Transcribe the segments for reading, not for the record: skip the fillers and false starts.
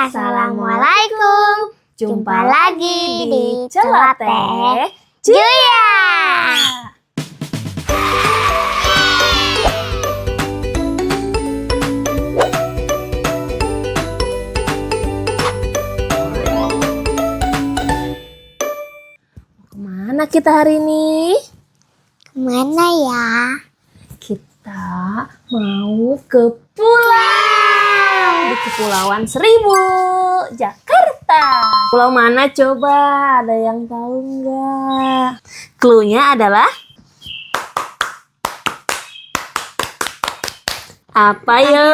Assalamualaikum. Jumpa lagi di Celoteh Julia. Kemana kita hari ini? Kemana ya? Kita mau ke pulau di Kepulauan Seribu, Jakarta. Pulau mana coba? Ada yang tahu nggak? Cluenya adalah apa yo?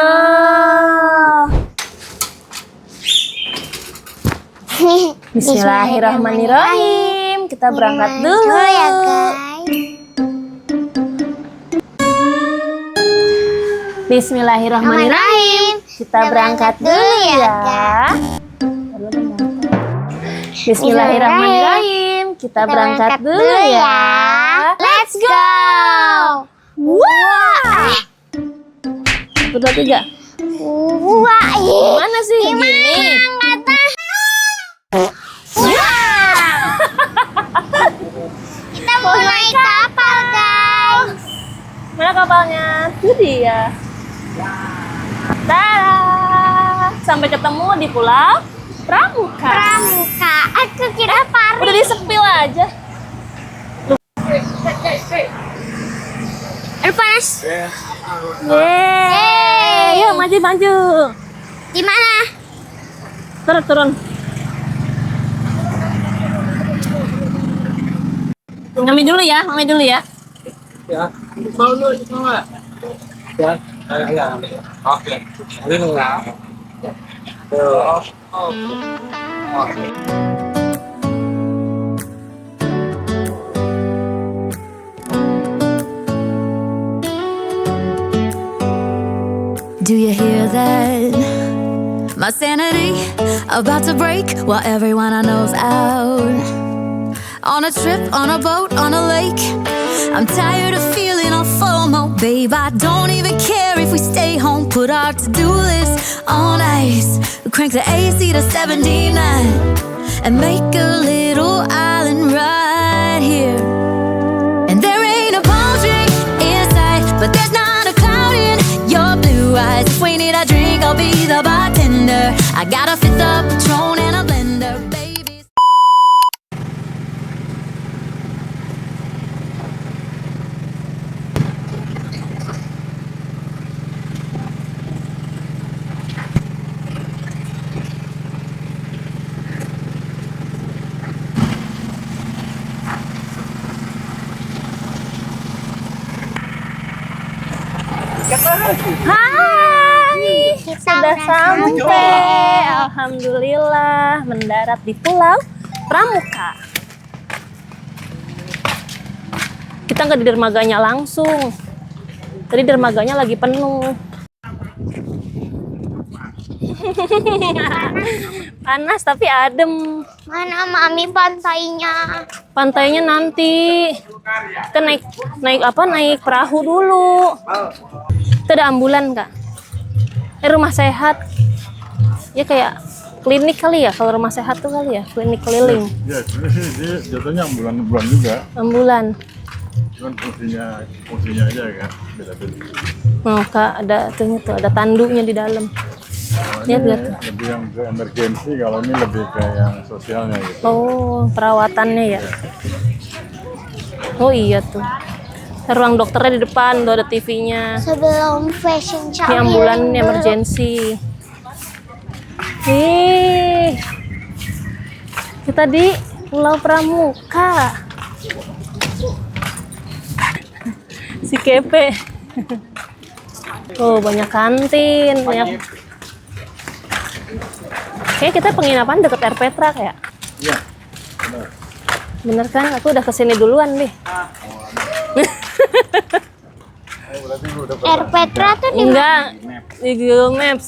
Bismillahirrahmanirrahim. Kita berangkat dulu ya guys. Bismillahirrahmanirrahim. Kita berangkat dulu ya. Bismillahirrahmanirrahim. Kita berangkat dulu ya. Let's go. Wah. 1, 2, 3. Wah, Gimana sih gini? Kita mau naik kapal guys. Mana kapalnya? Itu dia. Tada! Sampai ketemu di Pulau Pramuka. Pramuka. Aku kira Paris. Udah disepil aja. Aduh panas. Yeay. Yuk maju. Di mana? Turun. Mami dulu ya. Ya, mau dulu semua. Ya, ya. Oke. Ini enggak. Oke. Do you hear that? My sanity about to break while everyone I know's out. On a trip, on a boat, on a lake. I'm tired of feeling all FOMO. Babe, I don't even care if we stay home. Put our to-do list on ice. Crank the AC to 79 and make a little island right here. And there ain't a palm tree in sight, but there's not a cloud in your blue eyes. If we need a drink, I'll be the bartender. I got a fifth of Patron and a blender, baby. Hai, Kita sudah sampai. Alhamdulillah mendarat di Pulau Pramuka. Kita nggak di dermaganya langsung. Tadi dermaganya lagi penuh. Panas tapi adem. Mana mami pantainya? Pantainya nanti kita naik perahu dulu. Itu ada ambulan kak. Rumah sehat. Ya kayak klinik kali ya, kalau rumah sehat tuh kali ya, klinik keliling. Ya, sebenarnya sih dia jatuhnya ambulan juga. Ambulan. Cuman fungsinya aja kan beda-beda. Oh kak, ada ada tanduknya di dalam. Kalau Lihat ini lihat. lebih yang ke emergensi, kalau ini lebih ke yang sosialnya gitu. Oh, perawatannya ya. Oh iya tuh. Ruang dokternya di depan, tuh ada TV-nya. Sebelum fashion show. Ini ambulan emergency. Kita di Pulau Pramuka. Si Kepe. Oh, banyak kantin, banyak. Kayak kita penginapan deket Air Petra kayak. Iya. Benar. Bener kan? Aku udah kesini duluan deh. Oh, berarti lu udah Air Petra tuh di Enggak, di Google Maps.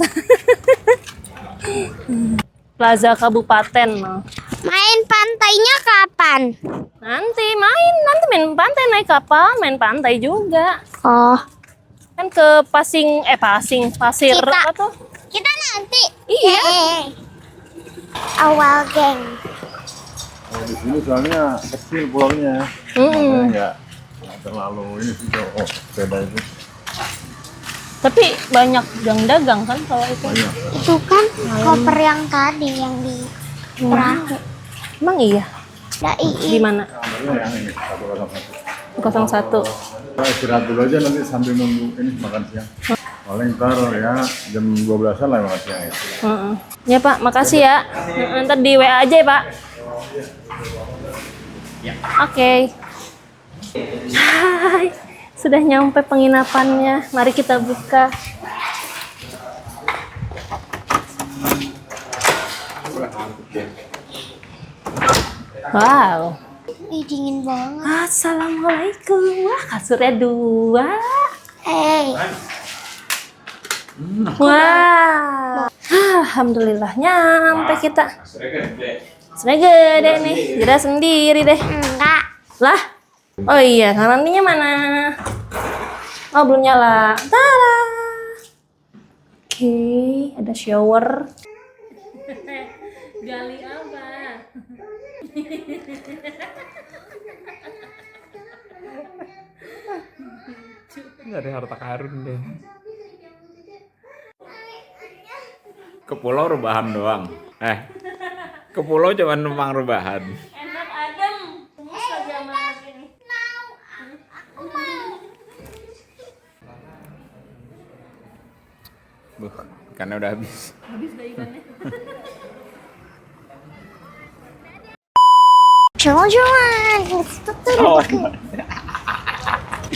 Plaza Kabupaten. main pantainya kapan? Nanti main pantai, naik kapal, main pantai juga. Oh, Kan ke Pasir Kita- apa tuh? kita nanti. Iya. awal geng. Oh, di sini soalnya kecil pulaunya. Mm-mm. Nggak terlalu ini sih oh, sepeda itu Tapi banyak yang dagang kan kalau itu. banyak. Itu kan koper yang tadi yang di perahu. Emang iya? Di Dai. mana? Kamarnya yang ini 101. 01. Kita istirahat dulu aja nanti sambil nunggu ini makan siang. Paling ntar ya jam 12-an lah makan siang ya. Heeh. Ya Pak, makasih ya. Ntar di WA aja ya Pak. Oke. Hai, sudah nyampe penginapannya. Mari kita buka. Wow. Ih, dingin banget. Assalamualaikum. Wah, kasurnya 2. Hey, Wow. Alhamdulillah nyampe kita. Sudah gede nih. Jeda sendiri deh. enggak. Lah. Oh iya, nantinya mana? Oh, belum nyala. Tada. Oke, ada shower. Gali apa? Dari harta karun deh. Ke pulau rebahan doang. Ke pulau cuma numpang rebahan. Enak adem. Buh, ikannya udah habis. Jalan-jalan. Oh,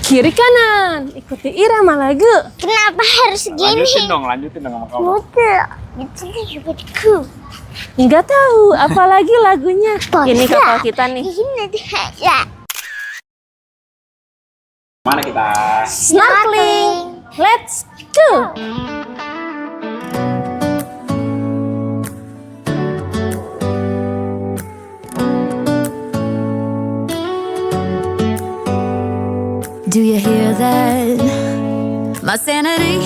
Kiri kanan, ikuti irama lagu. Kenapa harus gini? lanjutin dong sama kamu. Muter. Itu juga diku. Nggak tahu, apalagi lagunya. Ini Bisa. kapal kita nih. Ini ya. Mana kita? Snorkeling. Let's go. Do you hear that? My sanity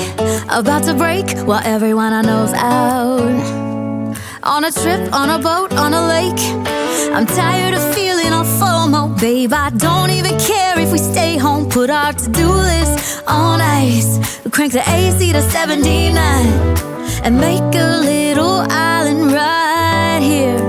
about to break while everyone I know's out. On a trip, on a boat, on a lake. I'm tired of feeling all FOMO. Babe, I don't even care if we stay home. Put our to-do list on ice. Crank the AC to 79 and make a little island right here.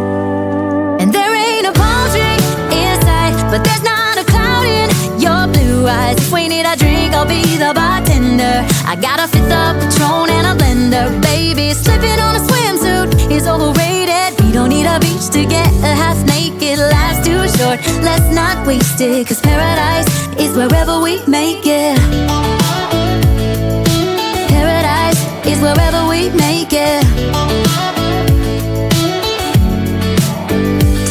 And there ain't a palm tree in sight, but there's not a cloud in your blue eyes. If we need a drink, I'll be the bartender. I got a fifth of Patron and a blender. Baby, slipping on a swimsuit is overrated. We don't need a beach to get a half naked. Life's too short, let's not waste it. Cause paradise is wherever we make it. Paradise is wherever we make it.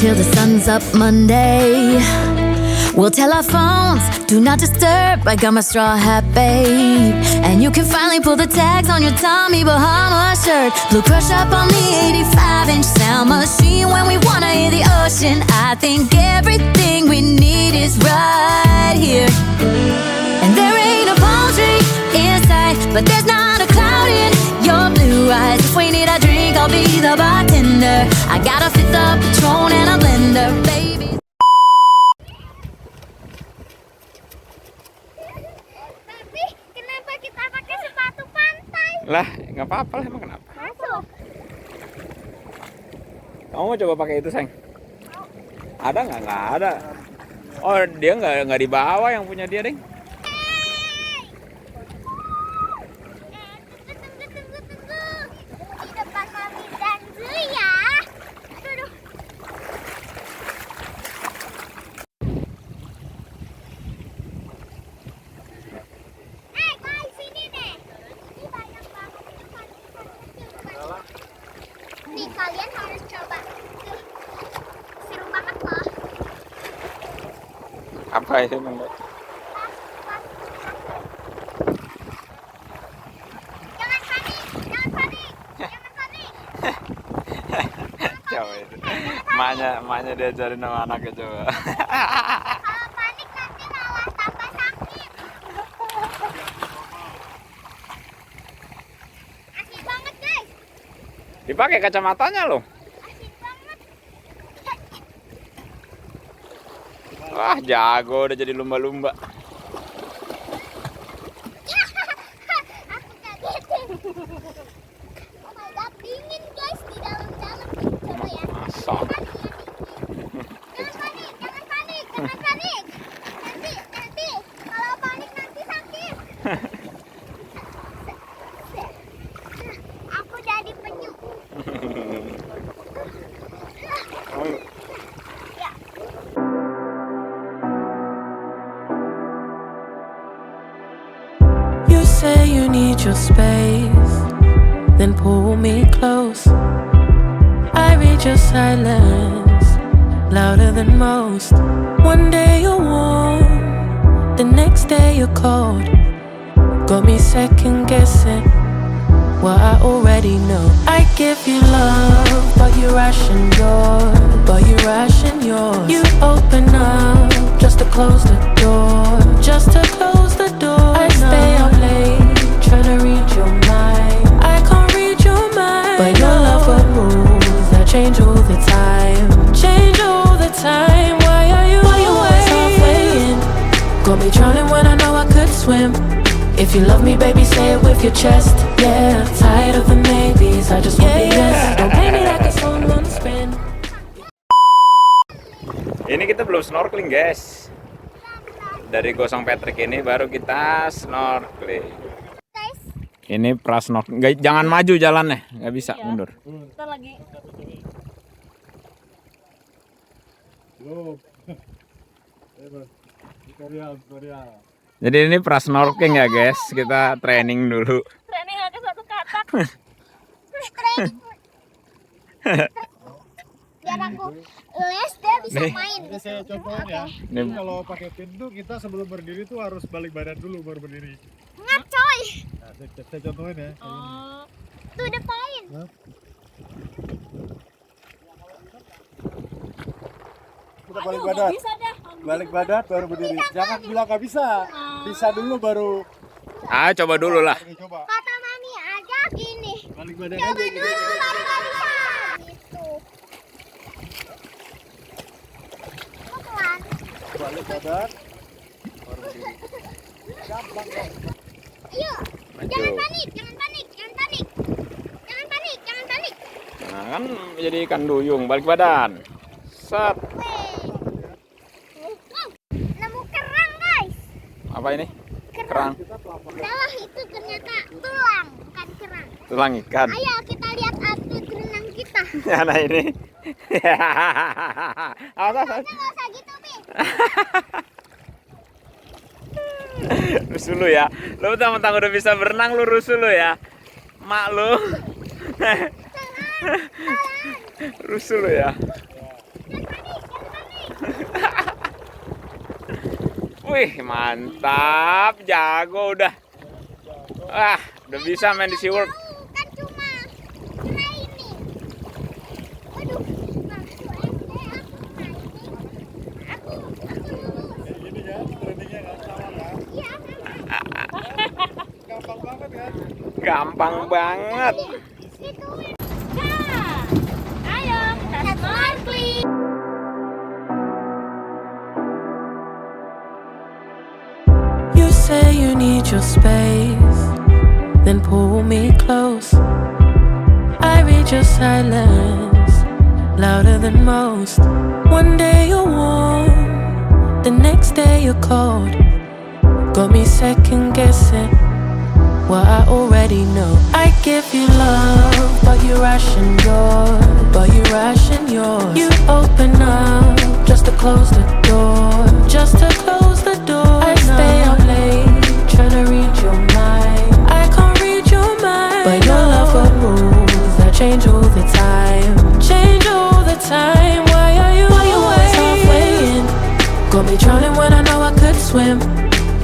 Till the sun's up Monday. We'll tell our phones, do not disturb. I got my straw hat, babe. And you can finally pull the tags on your Tommy Bahama shirt. Blue crush up on the 85-inch sound machine. When we wanna hear the ocean, I think everything we need is right here. And there ain't a palm tree in sight, but there's not a cloud in your blue eyes. If we need a drink, I'll be the bartender. I got a fifth of Patron and a blender, baby. Tapi kenapa kita pakai sepatu pantai? Lah, nggak apa-apa lah, emang kenapa? Masuk. Kamu mau coba pakai itu, sayang? Ada nggak? Nggak ada. Oh, dia nggak dibawa yang punya dia, Deng. Tunggu. Di depan Mami dan Zuya. Aduh. Guys, sini deh. Ini banyak banget ikan-ikan kecil. Nih, kalian harus coba. Seru banget loh. Apa itu, Bang? Jangan panik, jangan panik, jangan panik. Coba itu. Maknya diajarin sama anaknya coba. Kalau panik nanti malah tambah sakit. Asik banget guys, Dipakai kacamatanya loh. asik banget. Wah, jago udah jadi lumba-lumba. Aku kagetin. Oh my god, dingin guys di dalam-dalam. Coba ya. Masa. Jangan panik, jangan panik, jangan panik. Nanti, kalau panik nanti sakit. Aku jadi penyu. You say you need your space, then pull me close. I read your silence, louder than most. One day you're warm, the next day you're cold. Got me second guessing what I already know. I give you love, but you ration yours. You open up just to close the door. I stay up late trying to read your mind. I can't read your mind, but your love got rules that change all the time. Why are you always halfway in? Got me drowning when I know I could swim. If you love me, baby, say it with your chest. Yeah, tired of the maybes, I just want the yes. Don't play me like a song on spin. Ini kita belum snorkeling, guys. Dari Gosong Patrick ini baru kita snorkeling. Guys, Ini pras snorkeling. Jangan maju jalannya, nggak bisa mundur. Kita lagi. Jadi ini pras snorkeling ya, guys. Kita training dulu. Training aja satu katak. training. Biar aku les dia bisa Nih. main. Ini saya contohin ya. Ini Kalau pakai pintu kita sebelum berdiri tuh harus balik badan dulu baru berdiri. Ngacoy. Nah, saya contohin ya. Oh. To the point. Kita balik badan. Bisa dah. Balik badan baru berdiri. Jangan bilang nggak bisa. Bisa dulu baru. coba dulu lah. Oke, coba. Kata mami aja gini. Balik badan Coba aja gitu. dulu baru bisa. Gitu. Pelan. Balik badan. Baru berdiri. Gampang kok. Ayo. Maju. Jangan panik, jangan panik, jangan panik. Jangan panik, jangan panik. Nah, kan jadi ikan duyung. Balik badan. Set. Nemu kerang, guys. Apa ini? Kerang. Nah, itu ternyata tulang, bukan kerang. Tulang ikan. Ayo kita lihat atlet renang kita. Nah, ini. Awas. Nggak usah gitu, Bi. Rusuh lu ya. Lu mentang-mentang udah bisa berenang, lu rusuh lu ya. Mak lu. Rusuh lu ya. Wih, mantap. Jago udah. Udah bisa main di SeaWorld. Kan cuma training. Waduh, waktu SD aku lulus. Ini kan trainingnya kan sama kan. Iya, Gampang banget kan. Gampang banget. itu. Ayo, kita snorkeling. You say you need your space, then pull me close. I read your silence, louder than most. One day you're warm, the next day you're cold. Got me second guessing what I already know. I give you love, but you ration yours. You open up just to close the door. I stay up late trying to read your mind. I can't read your mind, but your love got rules that change all the time. Why are you always halfway in? Got me drowning when I know I could swim.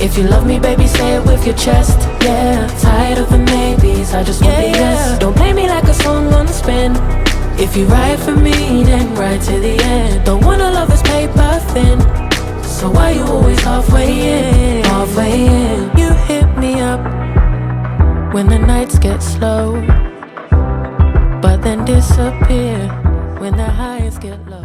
If you love me, baby, say it with your chest. Yeah, tired of the maybes, I just want the yes. Don't play me like a song on spin. If you ride for me, then ride to the end. Don't wanna love this paper thin. So why you always halfway in? You hit me up when the nights get slow, but then disappear when the highs get low.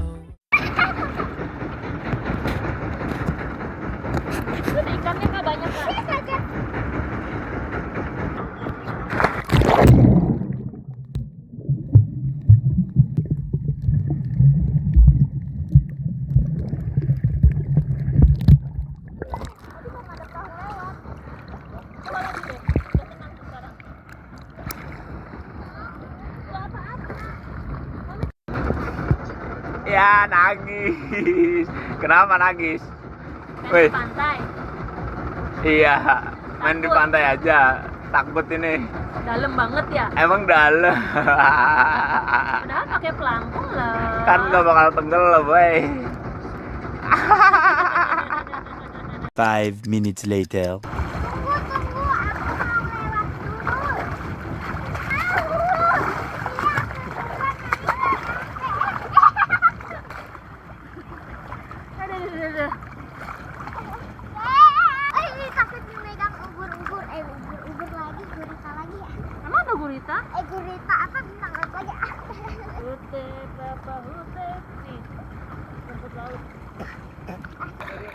Ya nangis. Kenapa nangis? Main Wih. di pantai. Iya, main di pantai aja. Takut ini. Dalam banget ya. Emang dalam. Padahal pakai pelampung lah. Kan nggak bakal tenggelam, boy. 5 minutes later. Ini takut dimegang ubur-ubur. Ubur lagi, gurita lagi ya. Emang ada gurita? Gurita apa bintang apa lagi? Hute, papa, hute. Nih, rumput laut.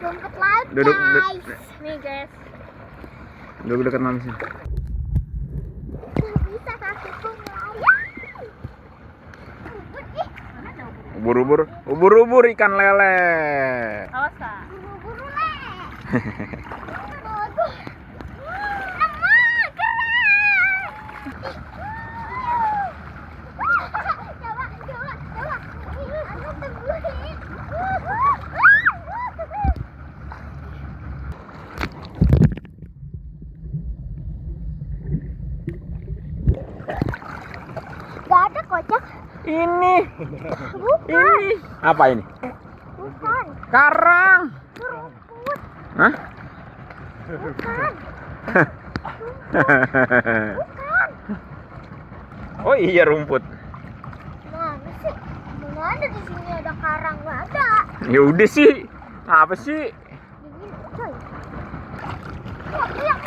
Rumput laut, Duduk, guys. Nih guys. Duduk dekat mami sini. Bisa kakiku melayang. Ubur, ih. Ubur-ubur ikan lele. Awas kak. Buru-buru le. Aduh. Emang keren. Coba. Aku tungguin. Gak ada kocak. Ini. Bukan. Apa ini? Bukan. Karang. Rumput. Hah? Bukan. Oh iya rumput. Mana sih? Mana ada di sini ada karang? Nggak ada. Ya udah sih. Apa sih? Dingin, coy. Oh, iya.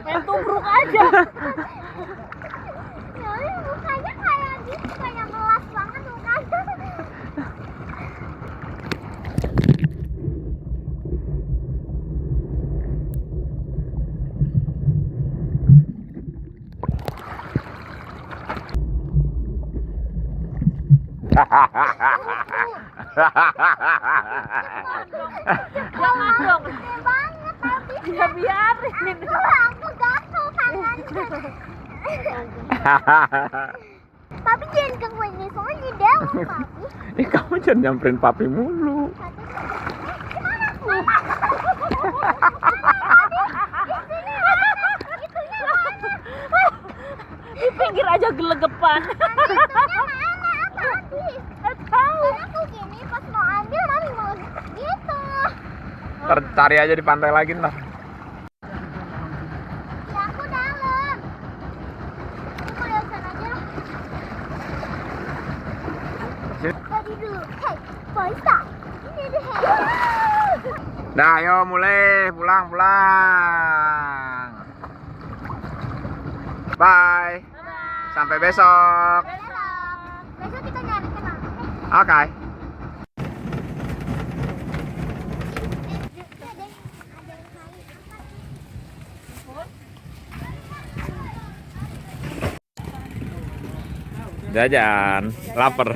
Main tubruk aja. Ya, ini mukanya kayak gitu, kayak melas banget mukanya. Jangan dong. Gede banget tapi. Ya biarin. Aku gatel tangannya. Tapi jangan ganggu ini soalnya dalam papi. Kamu jangan nyamperin papi mulu. Di pinggir aja gelegepan. Tahu. Aku gini pas mau ambil mami mau gitu. Ntar cari aja di pantai lagi ntar. Ya aku dalam. Aku lihat sana aja. Tadi dulu. Hey, Poisa. Ini deh. Nah, ayo mulai pulang. Bye. Sampai besok. Besok kita nyari kenal. Oke. Jajan, lapar.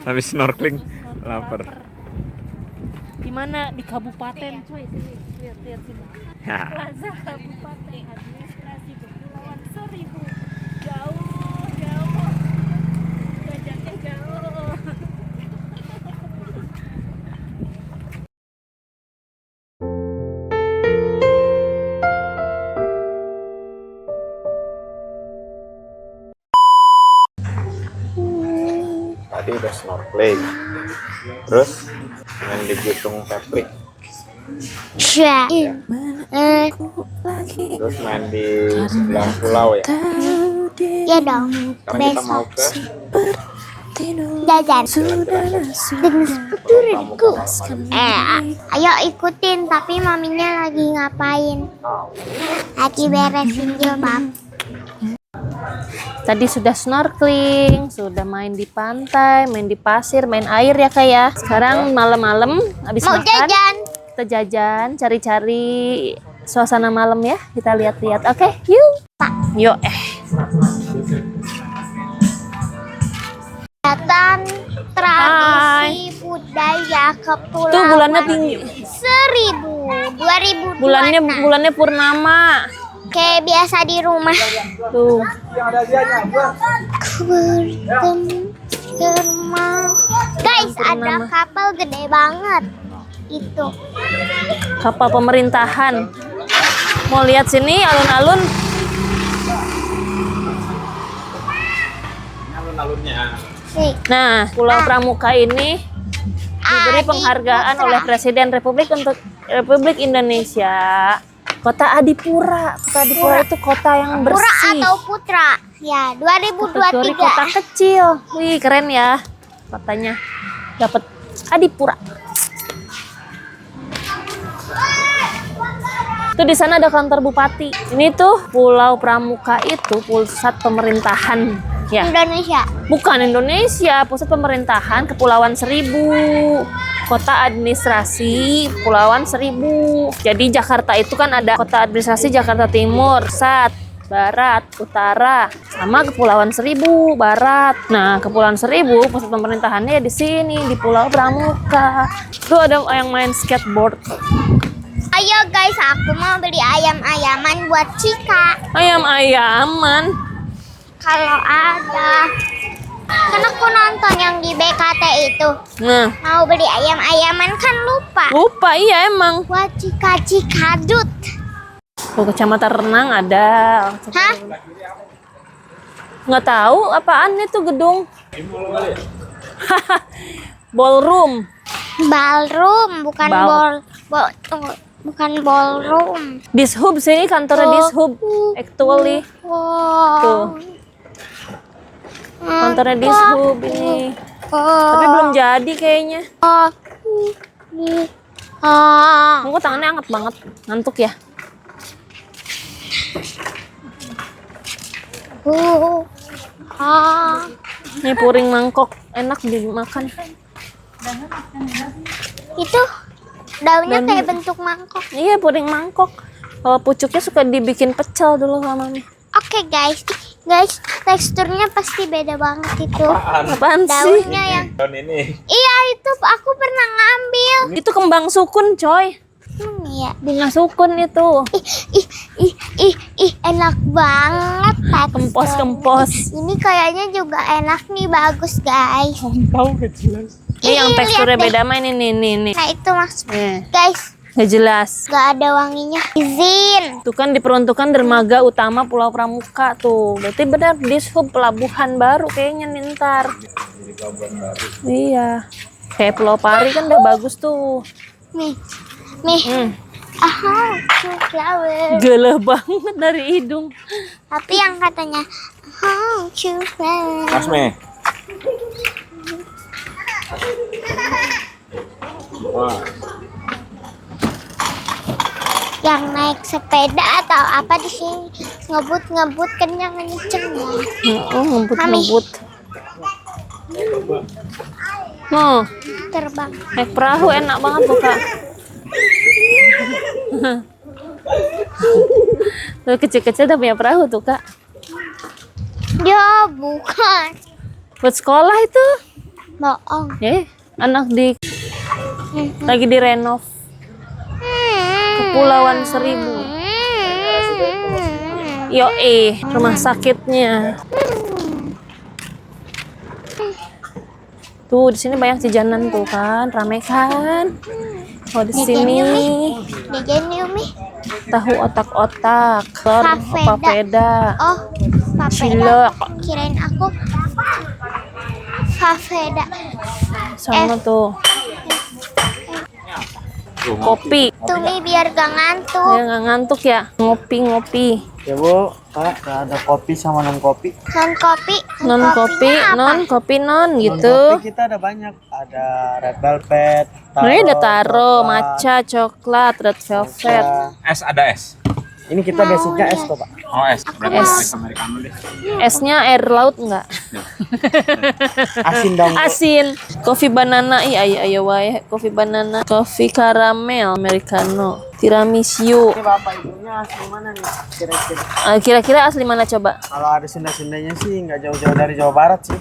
Habis snorkeling, lapar. Di mana? Di kabupaten, cuy. Sini, lihat sini. Ya. Plaza Kabupaten Administrasi Kepulauan Seribu. Jauh. Jajannya jauh. Tadi udah snorkeling, terus main di Bitung Peprik, terus main di sebelah pulau ya. Ya dong. Sekarang kita mau ke Jajan. jalan-jalan. Dengan sepupuku. Pengalaman. Ayo ikutin, tapi maminya lagi ngapain? Lagi beresin jilbab. Tadi sudah snorkeling, sudah main di pantai, main di pasir, main air ya kak ya. Sekarang malam-malam habis Mau makan, jajan. kita jajan, cari-cari suasana malam ya. Kita lihat-lihat. Oke, yuk. Yuk. Kegiatan tradisi budaya ke pulau. Tuh bulannya tinggi. 2000 Bulannya purnama. kayak biasa di rumah. Tuh. Guys, ada kapal gede banget. Itu. Kapal pemerintahan. Mau lihat sini alun-alun? Alun-alunnya. Nih, Nah, Pulau Pramuka ini diberi penghargaan oleh Presiden Republik Indonesia. Kota Adipura. Kota Adipura itu kota yang Pura bersih. atau Putra? Ya, Kategori 2023. kota kecil. Wih, keren ya. Kotanya dapat Adipura. Tuh di sana ada kantor bupati. Ini tuh Pulau Pramuka itu pusat pemerintahan ya. Indonesia. Bukan Indonesia, pusat pemerintahan Kepulauan Seribu. Kota administrasi Kepulauan Seribu. Jadi Jakarta itu kan ada kota administrasi Jakarta Timur, Pusat, Barat, Utara, sama Kepulauan Seribu Barat. Nah, Kepulauan Seribu pusat pemerintahannya di sini di Pulau Pramuka. Tuh ada yang main skateboard. Ayo guys, aku mau beli ayam-ayaman buat Cika. Ayam-ayaman. Kalau ada. Kan aku nonton yang di BKT itu. Nah, Mau beli ayam-ayaman kan lupa. lupa iya emang. Buat Cika Dut. Tuh Kecamatan Renang ada. Hah? Nggak tahu apaan itu gedung. Ballroom. Ballroom, bukan tunggu, bukan ballroom. Dishub sini kantornya Dishub. Actually. Wow. Tuh. Kantornya Dishub ini. Tapi belum jadi kayaknya. Aku tangannya hangat banget. Ngantuk ya. Ini puring mangkok. Enak dimakan. Itu daunnya kayak bentuk mangkok. Iya puring mangkok. Kalau pucuknya suka dibikin pecel dulu sama Mami. Oke guys, teksturnya pasti beda banget itu. Apaan sih? Daunnya yang Tahun ini. iya itu aku pernah ngambil. Itu kembang sukun coy. Iya. Bunga sukun itu. Ih, enak banget teksturnya. Kempos. Ini kayaknya juga enak nih, bagus guys. Ini yang Ih, teksturnya lihat deh. beda main ini. Nah itu maksudnya. Eh, Guys, nggak jelas. gak ada wanginya. Izin. Itu kan diperuntukkan dermaga utama Pulau Pramuka tuh. Berarti benar Dishub pelabuhan baru kayaknya nih ntar. Iya. Kayak Pulau Pari kan udah bagus tuh. Nih. Flower. Gelah banget dari hidung. Tapi yang katanya flower. Mas Me. Wah. Yang naik sepeda atau apa di sini ngebut kenyang kenceng ya. Oh, ngebut-ngebut. Oh, Terbang. naik perahu enak banget tuh kak. Tuh kecil-kecil udah punya perahu tuh kak. Ya bukan. Buat sekolah itu. Bohong. Anak lagi direnov. Kepulauan Seribu. Rumah sakitnya. Tuh di sini banyak jajanan tuh kan, rame kan. Oh di sini Jajan Yumi. tahu otak-otak, telur papeda, Oh, papeda. cilok, Kirain aku papeda. sama tuh kopi. Tumi biar gak ngantuk. Ya nggak ngantuk ya, ngopi. Ya Bu, Pak, ada kopi sama non kopi. Non kopi. Non kopi, Kopinya apa? non gitu. Kopi kita ada banyak, ada red velvet. Ini udah taro, coklat, matcha, coklat, red velvet. Es ada es. Ini kita basicnya es kok Pak. Oh es. Berarti Es. es americano deh. Esnya air laut nggak? Asin dong Bu. Asin. Kopi banana, ayo wae. Kopi banana, kopi karamel, americano, tiramisu. Ini Bapak Ibunya asli mana nih kira-kira? Kira-kira asli mana coba? Kalau ada Sunda-Sundanya sih nggak jauh-jauh dari Jawa Barat sih.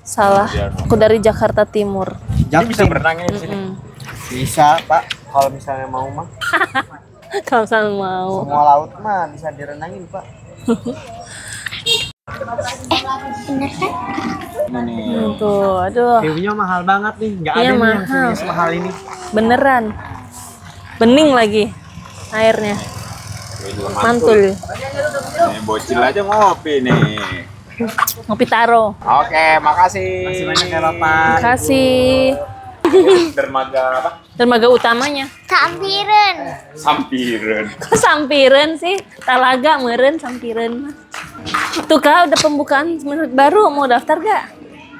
Salah. Aku dari Jakarta Timur. Ini bisa berenang ini di sini. Bisa, Pak. Kalau misalnya mau mah. Kalau misalnya mau. Semua laut mah bisa direnangin, Pak. Bener kan? Tuh, aduh. View-nya mahal banget nih. Nggak Iya, ada nih yang mahal. view-nya semahal ini. Beneran. Bening lagi airnya. Mantul. Nih, bocil aja ngopi nih. Ngopi taro. Oke, makasih. Masih banyak ya, Bapak. Kasih. Dermaga apa? Dermaga utamanya. Sampiren. Sampiren. Kok sampiren sih? Talaga meren sampiren. Tuh Kak, udah pembukaan menit baru. Mau daftar gak?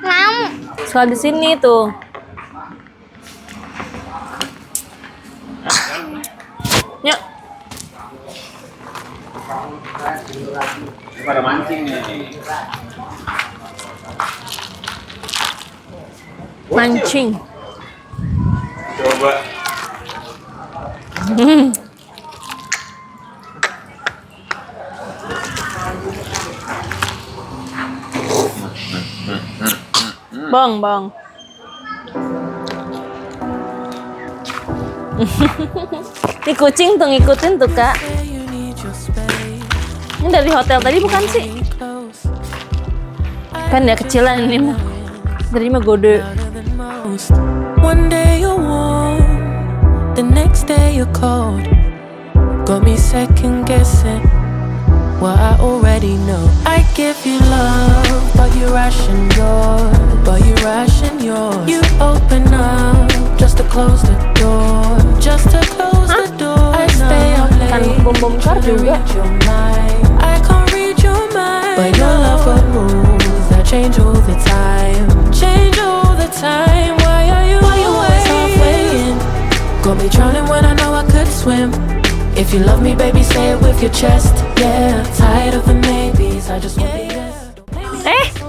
Mau. Soal di sini tuh. Yuk. Pada mancing nih. Mancing. Coba. Bong. Ini kucing tuh ngikutin tuh Kak. Ini dari hotel tadi bukan sih? Kan ya kecilan ini mah. Dari mah gode. One day you're warm, the next day you're cold. Got me second guessing what I already know. I give you love, but you ration yours. You open up just to close the door. I stay up Kan late. bom kar juga. Read your mind. I can't read your mind, but your love got rules that change all the time. Why are you always halfway in? Got me drowning when I know I could swim. If you love me, baby, say it with your chest. Yeah, tired of the maybes. I just want the yes.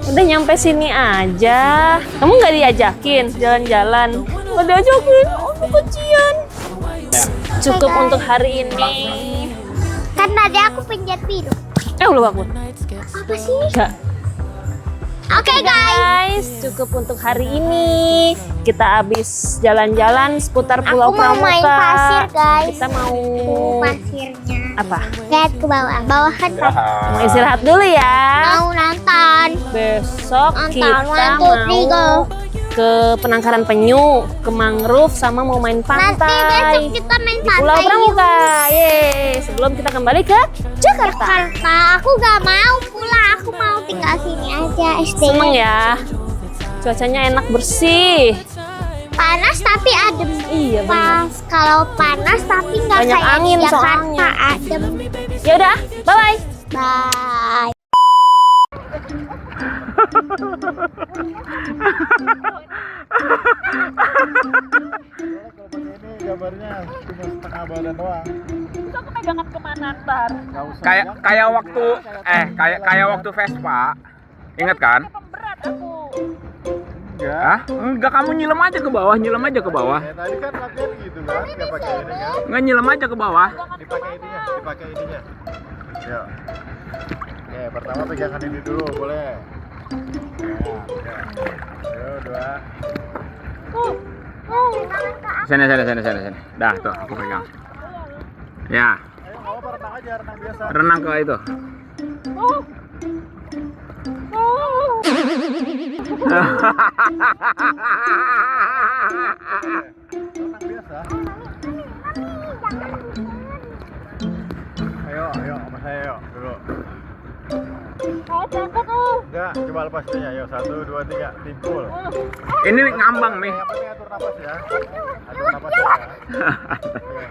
Udah nyampe sini aja. Kamu nggak diajakin jalan-jalan? Nggak diajakin? Oh, kecian. Cukup untuk hari ini. Kan tadi aku penjat biru. Belum bangun. Apa sih? Enggak. Oke guys. Cukup untuk hari ini. Kita habis jalan-jalan seputar Pulau Aku mau Pramuka. main pasir guys. Kita mau Pasirnya. apa? Lihat ke bawah. Bawah kan Mau istirahat dulu ya. mau nonton. Besok Nonton, kita 1, 2, 3, go. mau ke Penangkaran Penyu, ke mangrove, sama mau main Nanti pantai besok kita main di Pulau pantai. Pramuka. Yeay. Sebelum kita kembali ke Jakarta. Jakarta. Aku gak mau pulang. Aku mau tinggal sini aja. SD. Seneng ya. Cuacanya enak, bersih. Panas tapi adem. Iya benar. Pas kalau panas tapi nggak Banyak kayak angin di Jakarta soalnya. adem. Ya udah, bye-bye. Bye. Ini gambarnya cuma setengah badan doang. Kamu pegangan kemana ntar? Nggak usah. Kayak waktu Vespa. Ingat kan? Berat aku. Enggak. Hah? Enggak, kamu nyelam aja ke bawah. Ya, tadi kan latihan gitu kan, nggak pakai ini kan. Enggak, nyelam aja ke bawah. Dipakai ininya. Yuk. Oke, pertama pegangkan ini dulu, boleh. Ya. Ayo, 2. Sini. Dah, tuh aku pegang. Ya, Ayo, mau apa, renang aja, renang biasa. renang ke itu. Renang biasa. Ayo, sama saya yuk, dulu. Enggak, coba lepas ininya. Ayo, 1, 2, 3, timpul. Ini ngambang nih. Yang penting atur napas ya. Atur napas ya. Oke.